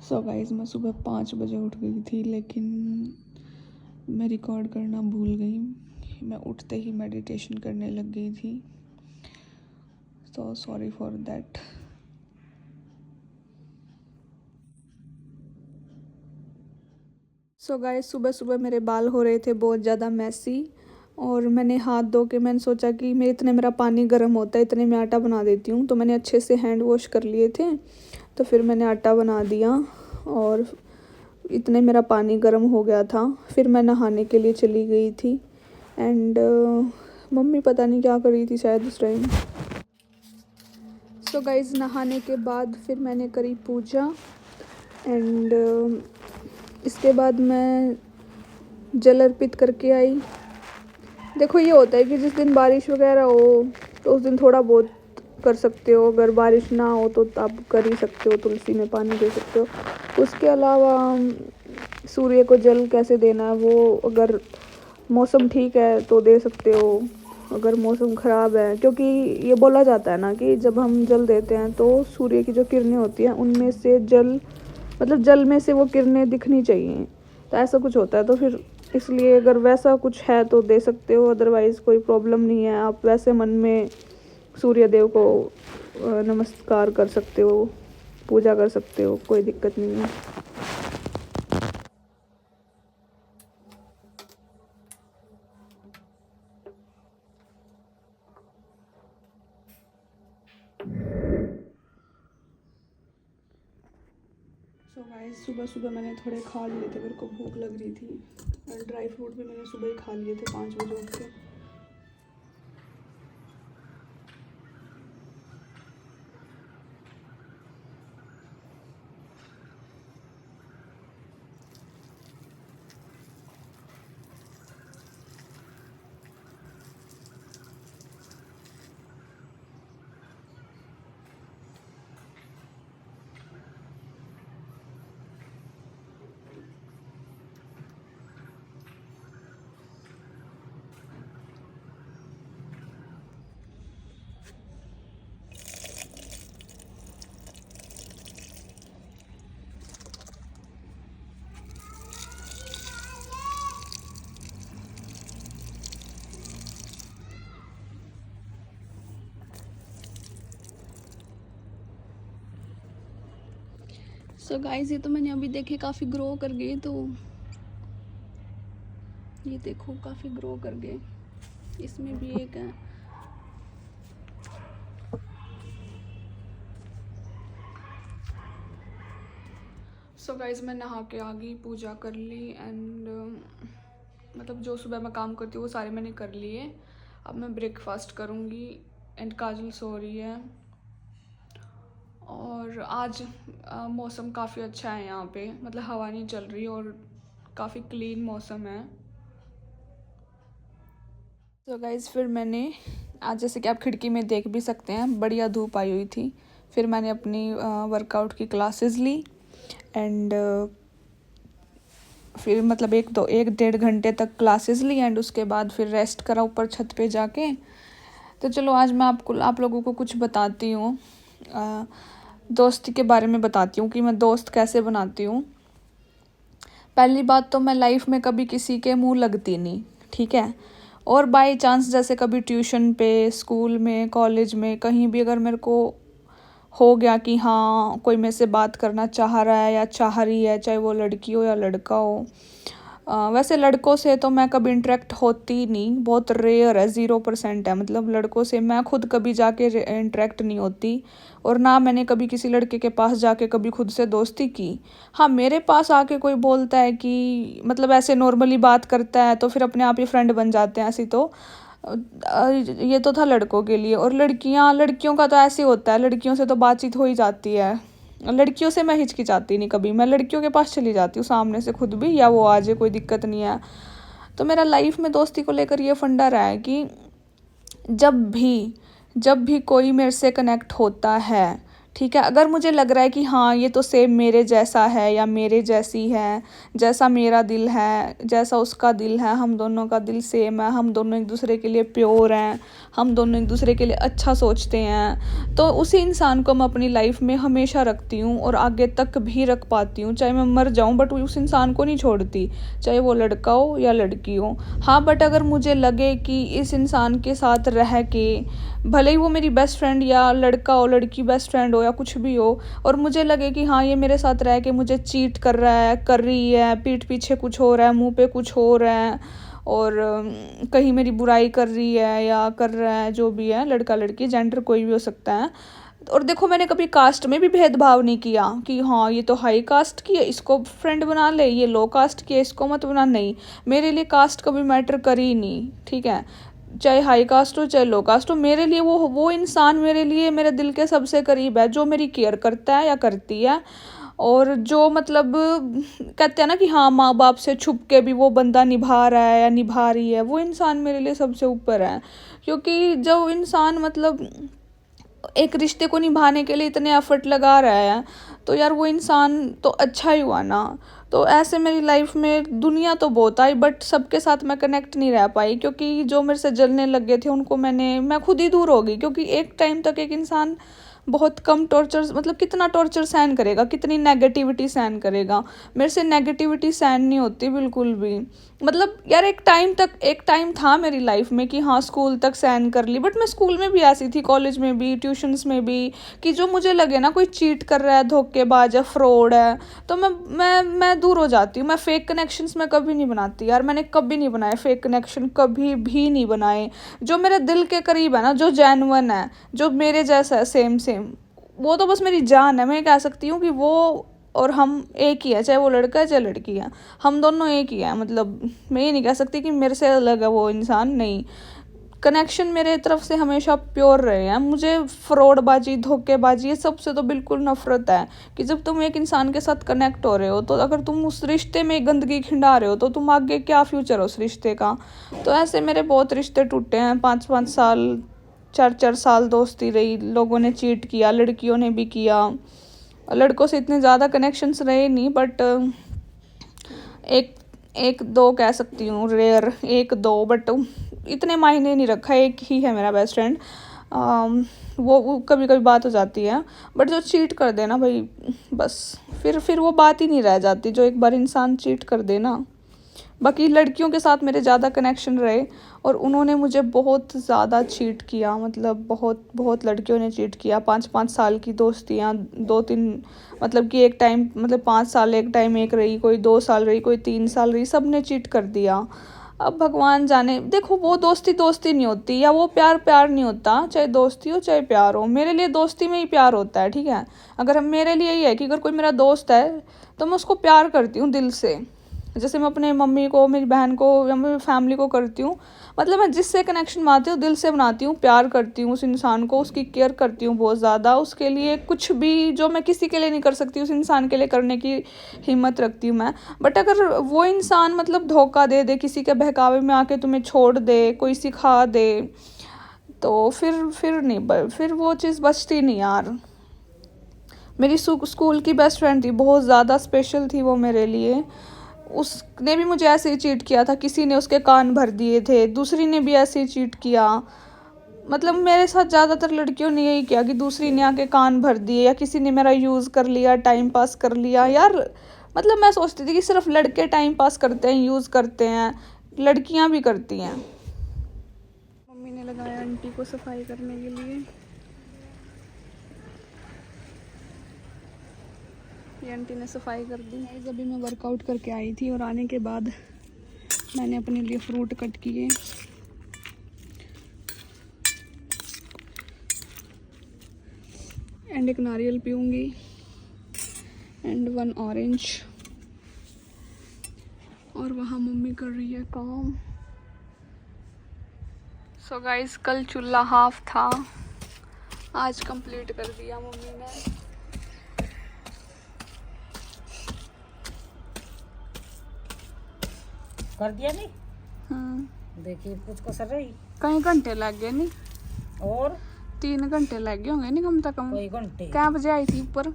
So guys, मैं सुबह 5 बजे उठ गई थी, लेकिन मैं रिकॉर्ड करना भूल गई। मैं उठते ही मेडिटेशन करने लग गई थी। So sorry for that. So guys, सुबह सुबह मेरे बाल हो रहे थे बहुत ज़्यादा मैसी, और मैंने हाथ धो के मैंने सोचा कि मेरा पानी गर्म होता है, इतने में आटा बना देती हूँ। तो मैंने अच्छे से हैंड वॉश कर लिए थे, तो फिर मैंने आटा बना दिया और इतने मेरा पानी गर्म हो गया था। फिर मैं नहाने के लिए चली गई थी एंड मम्मी पता नहीं क्या कर रही थी शायद उस टाइम। सो गाइज, नहाने के बाद फिर मैंने करी पूजा एंड इसके बाद मैं जल अर्पित करके आई। देखो, ये होता है कि जिस दिन बारिश वगैरह हो तो उस दिन थोड़ा बहुत कर सकते हो, अगर बारिश ना हो तो आप कर ही सकते हो, तुलसी में पानी दे सकते हो। उसके अलावा सूर्य को जल कैसे देना है, वो अगर मौसम ठीक है तो दे सकते हो, अगर मौसम ख़राब है, क्योंकि ये बोला जाता है ना कि जब हम जल देते हैं तो सूर्य की जो किरणें होती हैं उनमें से जल में से वो किरणें दिखनी चाहिए। तो ऐसा कुछ होता है, तो फिर इसलिए अगर वैसा कुछ है तो दे सकते हो, अदरवाइज़ कोई प्रॉब्लम नहीं है। आप वैसे मन में सूर्य देव को नमस्कार कर सकते हो, पूजा कर सकते हो, कोई दिक्कत नहीं है। सो गाइस, सुबह सुबह मैंने थोड़े खा लिए थे, मेरे को भूख लग रही थी, और ड्राई फ्रूट भी मैंने सुबह ही खा लिए थे 5 बजे उठ के। सो गाइस, ये तो मैंने अभी देखे काफ़ी ग्रो कर गए, तो ये देखो काफ़ी ग्रो कर गए। इसमें भी एक है। सो गाइस, मैं नहा के आ गई, पूजा कर ली एंड मतलब जो सुबह मैं काम करती हूँ वो सारे मैंने कर लिए। अब मैं ब्रेकफास्ट करूँगी एंड काजल सो रही है। और आज मौसम काफ़ी अच्छा है यहाँ पे, मतलब हवा नहीं चल रही और काफ़ी क्लीन मौसम है। तो गाइज़, फिर मैंने आज, जैसे कि आप खिड़की में देख भी सकते हैं, बढ़िया धूप आई हुई थी। फिर मैंने अपनी वर्कआउट की क्लासेस ली एंड फिर मतलब 1-1.5 घंटे तक क्लासेस ली एंड उसके बाद फिर रेस्ट करा ऊपर छत पे जाके। तो चलो आज मैं आप लोगों को कुछ बताती हूँ, दोस्ती के बारे में बताती हूँ कि मैं दोस्त कैसे बनाती हूँ। पहली बात तो मैं लाइफ में कभी किसी के मुंह लगती नहीं, ठीक है। और बाय चांस जैसे कभी ट्यूशन पे, स्कूल में, कॉलेज में, कहीं भी अगर मेरे को हो गया कि हाँ कोई मेरे से बात करना चाह रहा है या चाह रही है, चाहे वो लड़की हो या लड़का हो। वैसे लड़कों से तो मैं कभी इंटरेक्ट होती नहीं, बहुत रेयर है, 0% है। मतलब लड़कों से मैं खुद कभी जाके इंटरेक्ट नहीं होती, और ना मैंने कभी किसी लड़के के पास जाके कभी खुद से दोस्ती की। हाँ, मेरे पास आके कोई बोलता है कि मतलब ऐसे नॉर्मली बात करता है तो फिर अपने आप ही फ्रेंड बन जाते हैं, ऐसी तो ये तो था लड़कों के लिए। और लड़कियों का तो ऐसे होता है, लड़कियों से तो बातचीत हो ही जाती है। लड़कियों से मैं हिचकिचाती नहीं कभी, मैं लड़कियों के पास चली जाती हूँ सामने से खुद भी, या वो आ जाए, कोई दिक्कत नहीं है। तो मेरा लाइफ में दोस्ती को लेकर ये फंडा रहा है कि जब भी कोई मेरे से कनेक्ट होता है, ठीक है। अगर मुझे लग रहा है कि हाँ ये तो सेम मेरे जैसा है या मेरे जैसी है, जैसा मेरा दिल है जैसा उसका दिल है, हम दोनों का दिल सेम है, हम दोनों एक दूसरे के लिए प्योर हैं, हम दोनों एक दूसरे के लिए अच्छा सोचते हैं, तो उसी इंसान को मैं अपनी लाइफ में हमेशा रखती हूँ और आगे तक भी रख पाती हूँ। चाहे मैं मर जाऊँ बट उस इंसान को नहीं छोड़ती, चाहे वो लड़का हो या लड़की हो। हाँ बट अगर मुझे लगे कि इस इंसान के साथ रह के, भले ही वो मेरी बेस्ट फ्रेंड या लड़का हो लड़की बेस्ट फ्रेंड हो या कुछ भी हो, और मुझे लगे कि हाँ ये मेरे साथ रह के मुझे चीट कर रहा है, कर रही है, पीठ पीछे कुछ हो रहा है, मुंह पे कुछ हो रहा है, और कहीं मेरी बुराई कर रही है या कर रहा है, जो भी है, लड़का लड़की जेंडर कोई भी हो सकता है। और देखो मैंने कभी कास्ट में भी भेदभाव नहीं किया कि हाँ ये तो हाई कास्ट की है इसको फ्रेंड बना ले, ये लो कास्ट की है इसको मत बना, नहीं, मेरे लिए कास्ट कभी मैटर करी ही नहीं। ठीक है, चाहे हाई कास्ट हो चाहे लो कास्ट हो, मेरे लिए वो इंसान मेरे लिए मेरे दिल के सबसे करीब है, जो मेरी केयर करता है या करती है, और जो मतलब कहते हैं ना कि हाँ माँ बाप से छुप के भी वो बंदा निभा रहा है या निभा रही है, वो इंसान मेरे लिए सबसे ऊपर है। क्योंकि जो इंसान मतलब एक रिश्ते को निभाने के लिए इतने एफर्ट लगा रहा है, तो यार वो इंसान तो अच्छा ही हुआ ना। तो ऐसे मेरी लाइफ में दुनिया तो बहुत आई बट सबके साथ मैं कनेक्ट नहीं रह पाई, क्योंकि जो मेरे से जलने लग गए थे उनको मैं खुद ही दूर हो गई। क्योंकि एक टाइम तक एक इंसान बहुत कम टॉर्चर, मतलब कितना टॉर्चर सहन करेगा, कितनी नेगेटिविटी सहन करेगा। मेरे से नेगेटिविटी सहन नहीं होती बिल्कुल भी। मतलब यार एक टाइम था मेरी लाइफ में कि हाँ स्कूल तक सहन कर ली, बट मैं स्कूल में भी ऐसी थी, कॉलेज में भी, ट्यूशन्स में भी, कि जो मुझे लगे ना कोई चीट कर रहा है, धोखेबाज है, फ्रॉड है, तो मैं दूर हो जाती हूँ। मैं फेक कनेक्शंस में कभी नहीं बनाती यार, मैंने कभी नहीं बनाए फेक कनेक्शन, कभी भी नहीं बनाए। जो मेरे दिल के करीब है ना, जो जेन्युइन है, जो मेरे जैसा है सेम सेम, वो तो बस मेरी जान है। मैं कह सकती हूँ कि वो और हम एक ही है, चाहे वो लड़का है चाहे लड़की है, हम दोनों एक ही है। मतलब मैं ये नहीं कह सकती कि मेरे से अलग है वो इंसान, नहीं। कनेक्शन मेरे तरफ से हमेशा प्योर रहे हैं। मुझे फ्रॉडबाजी, धोखेबाजी, ये सबसे तो बिल्कुल नफरत है। कि जब तुम एक इंसान के साथ कनेक्ट हो रहे हो, तो अगर तुम उस रिश्ते में गंदगी खिंडा रहे हो, तो तुम आगे क्या फ्यूचर हो उस रिश्ते का। तो ऐसे मेरे बहुत रिश्ते टूटे हैं, 5-5 साल, 4-4 साल दोस्ती रही, लोगों ने चीट किया, लड़कियों ने भी किया। लड़कों से इतने ज़्यादा कनेक्शंस रहे नहीं, बट एक एक दो कह सकती हूँ, रेयर एक दो, बट इतने मायने नहीं रखा। एक ही है मेरा बेस्ट फ्रेंड, वो कभी कभी बात हो जाती है, बट जो चीट कर देना भाई, बस फिर वो बात ही नहीं रह जाती, जो एक बार इंसान चीट कर देना। बाकी लड़कियों के साथ मेरे ज़्यादा कनेक्शन रहे, और उन्होंने मुझे बहुत ज़्यादा चीट किया, मतलब बहुत बहुत लड़कियों ने चीट किया। 5-5 साल की दोस्तियाँ, 2-3, मतलब कि एक टाइम, मतलब 5 साल एक टाइम एक रही, कोई 2 साल रही, कोई 3 साल रही, सब ने चीट कर दिया। अब भगवान जाने, देखो वो दोस्ती दोस्ती नहीं होती, या वो प्यार प्यार नहीं होता, चाहे दोस्ती हो चाहे प्यार हो। मेरे लिए दोस्ती में ही प्यार होता है, ठीक है। अगर हम, मेरे लिए ये है कि अगर कोई मेरा दोस्त है तो मैं उसको प्यार करती हूँ दिल से, जैसे मैं अपने मम्मी को, मेरी बहन को या मेरी फैमिली को करती हूँ। मतलब मैं जिससे कनेक्शन बनाती हूँ दिल से बनाती हूँ, प्यार करती हूँ उस इंसान को, उसकी केयर करती हूँ बहुत ज़्यादा, उसके लिए कुछ भी जो मैं किसी के लिए नहीं कर सकती उस इंसान के लिए करने की हिम्मत रखती हूँ मैं। बट अगर वो इंसान मतलब धोखा दे दे, किसी के बहकावे में आके तुम्हें छोड़ दे, कोई सिखा दे, तो फिर नहीं, फिर वो चीज़ बचती नहीं यार। मेरी स्कूल की बेस्ट फ्रेंड थी, बहुत ज़्यादा स्पेशल थी वो मेरे लिए। उसने भी मुझे ऐसे ही चीट किया था, किसी ने उसके कान भर दिए थे, दूसरी ने भी ऐसे ही चीट किया। मतलब मेरे साथ ज़्यादातर लड़कियों ने यही किया कि दूसरी ने आके कान भर दिए, या किसी ने मेरा यूज़ कर लिया, टाइम पास कर लिया यार। मतलब मैं सोचती थी कि सिर्फ लड़के टाइम पास करते हैं, यूज़ करते हैं, लड़कियां भी करती हैं। मम्मी ने लगाया आंटी को सफाई करने के लिए। ये आंटी ने सफाई कर दी। अभी मैं वर्कआउट करके आई थी, और आने के बाद मैंने अपने लिए फ्रूट कट किए, एंड एक नारियल पीऊँगी, एंड 1 ऑरेंज। और वहाँ मम्मी कर रही है काम। सो गाइस, कल चूल्हा हाफ था, आज कंप्लीट कर दिया मम्मी ने। कर दिया नहीं? हाँ देखिए कुछ कसर रही, कई घंटे लग गए नहीं। और 3 घंटे लग गए होंगे नहीं कम से कम। कई घंटे। क्या बजे आई थी ऊपर?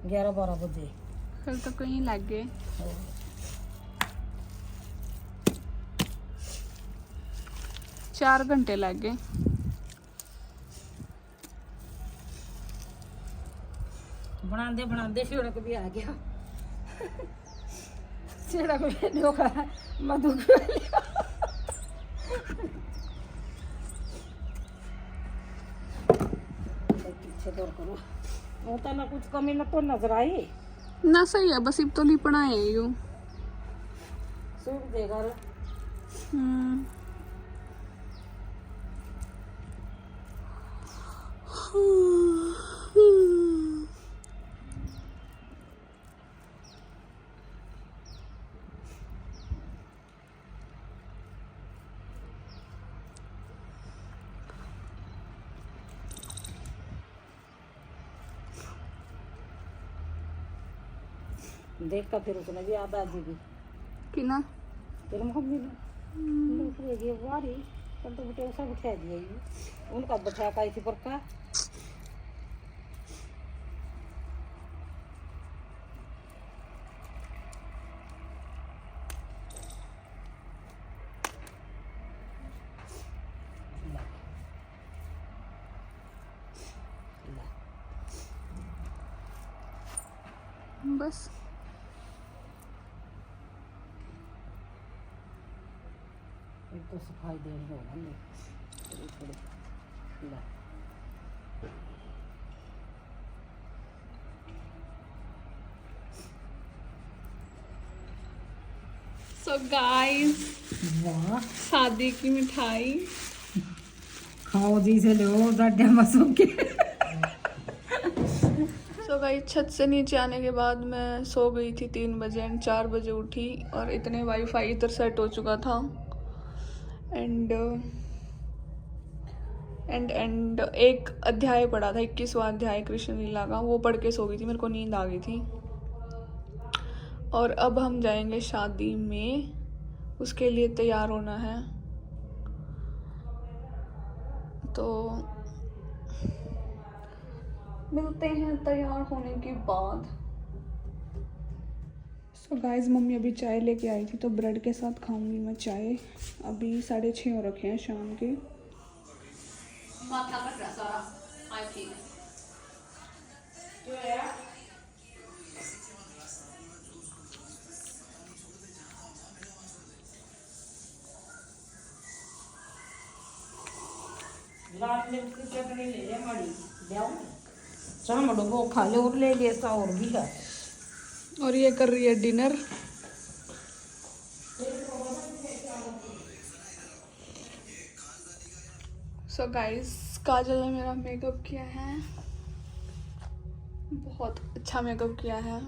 11-12 बजे। फिर तो कहीं लग गए। 4 घंटे लग गए। बनाते शिड़क भी आ गया। शिड़क भी होगा मधु पीछे दौड़ करो। वो तो ना कुछ कमी ना तो नजर आई ना। सही है, बस इब तो लिपना है यूं। सूख देगा। देखता फिर उसने भी याद आ जाएगी कि ना तेरे मम्मी ने उठेगी वारी कल तो बेटे सब उठा दिया उनका बैठा का थी पर का बस एक तो सफाई दे रहे हो ना थोड़ी ला सो गाइस वाह शादी की मिठाई खाओ जी से लो डड्डे मसूम के। सो गाइस छत से नीचे आने के बाद मैं सो गई थी 3 बजे एंड 4 बजे उठी और इतने वाईफाई इधर सेट हो चुका था एंड एक अध्याय पढ़ा था 21वां अध्याय कृष्ण लीला का, वो पढ़ के सो गई थी। मेरे को नींद आ गई थी और अब हम जाएंगे शादी में, उसके लिए तैयार होना है। तो मिलते हैं तैयार होने के बाद। सो गाइस मम्मी अभी चाय लेके आई थी तो ब्रेड के साथ खाऊंगी मैं चाय। अभी 6:30 हो रखे हैं शाम के। रात में उसकी चटनी ले ले माड़ी जाओ सामड़ो वो खा ले और ले ले सा और भी है। और ये कर रही है डिनर। सो गाइस काजल ने मेरा मेकअप किया है, बहुत अच्छा मेकअप किया है।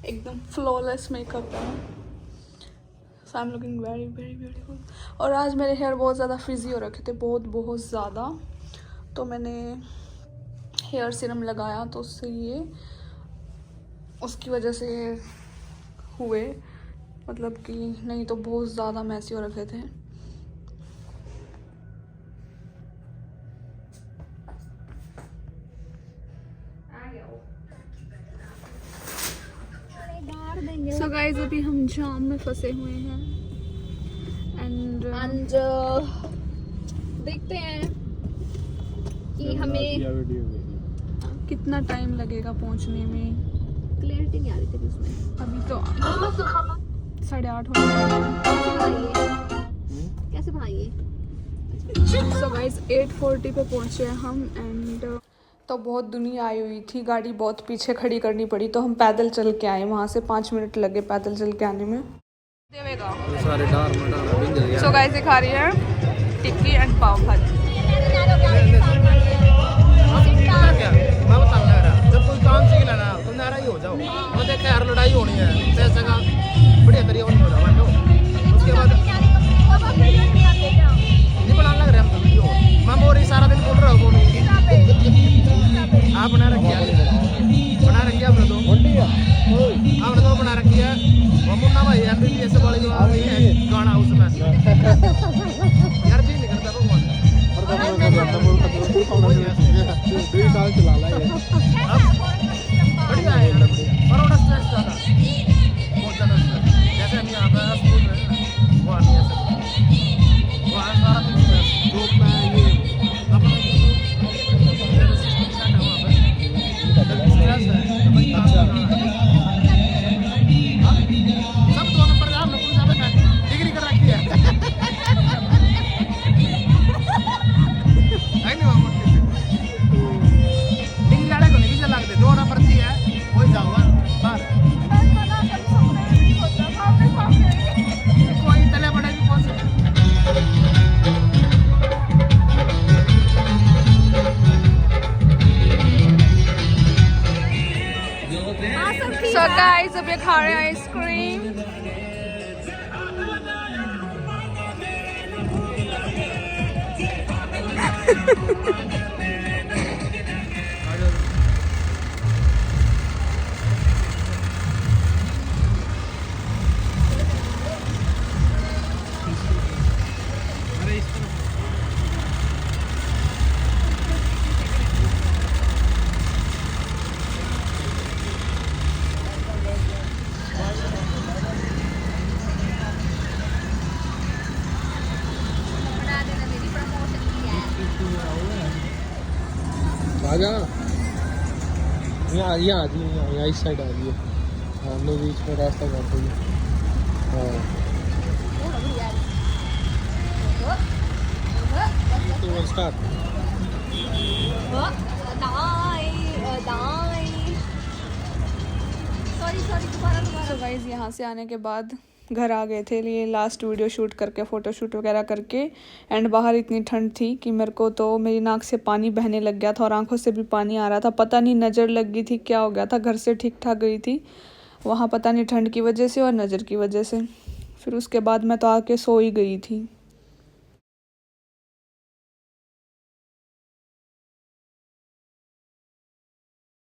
एकदम फ्लॉलेस मेकअप है। So I am looking very very beautiful. और आज मेरे हेयर बहुत ज़्यादा फ्रिजी हो रखे थे, बहुत ज़्यादा, तो मैंने हेयर सीरम लगाया तो उससे ये उसकी वजह से हुए, मतलब कि नहीं तो बहुत ज़्यादा मैसी हो रखे थे। सो गाइस अभी हम जाम में फंसे हुए हैं एंड देखते हैं कि हमें कितना टाइम लगेगा पहुंचने में। क्लैरिटी नहीं आ रही थी उसमें। अभी तो 8:30 हो गए। कैसे बनाइए? सो गाइस 8:40 पे पहुंचे हैं हम एंड तो बहुत दुनिया आई हुई थी, गाड़ी बहुत पीछे खड़ी करनी पड़ी तो हम पैदल चल के आए। वहाँ से 5 मिनट लगे पैदल चल के आने में। सो गाइस दिखा रही है टिक्की एंड पाव भाजी। जब कोई काम सीख लेना तो नाराज हो जाओ, वो देखे यार लड़ाई होनी है पैसे का बढ़िया तरीके होनी हो रहा है। उसके बाद नहीं बनाने लग रहे हम वीडियो। मैं मोरी सारा दिन बोल रहा हूँ आप बना रखिए हमने तो बना रखी है। वो मुन्ना भाई MBBS वाली जो आ गई है यार जी नहीं करता भगवान साल चला ला ये बढ़िया है यार पर थोड़ा स्ट्रेस ज़्यादा बहुत ज़्यादा स्ट्रेस जैसे हम यहाँ पे स्कूल में वहाँ नहीं ऐसा वहाँ सारा दिन ग्रुप में ये अपना स्ट्रेस है अच्छा सब 2 नंबर का हम लोग ज़्यादा डिग्री कर रखी है नहीं मामा डिग्री वाले को नहीं चला के 2 नंबर की है वही जाऊंगा बाहर कोई तले बड़े भी पहुंच सकते सो गाइस अब ये खा रहे हैं आइसक्रीम। आजा यहाँ यहाँ आ जाइए यहाँ इस साइड आ जाइए हाँ हम लोग बीच में रास्ता काट देंगे हाँ तो स्टार्ट सो गाइस यहाँ से आने के बाद घर आ गए थे, ये लास्ट वीडियो शूट करके फ़ोटो शूट वगैरह करके। एंड बाहर इतनी ठंड थी कि मेरे को तो मेरी नाक से पानी बहने लग गया था और आंखों से भी पानी आ रहा था। पता नहीं नज़र लग गई थी क्या हो गया था। घर से ठीक ठाक गई थी, वहाँ पता नहीं ठंड की वजह से और नज़र की वजह से। फिर उसके बाद मैं तो आके सो ही गई थी।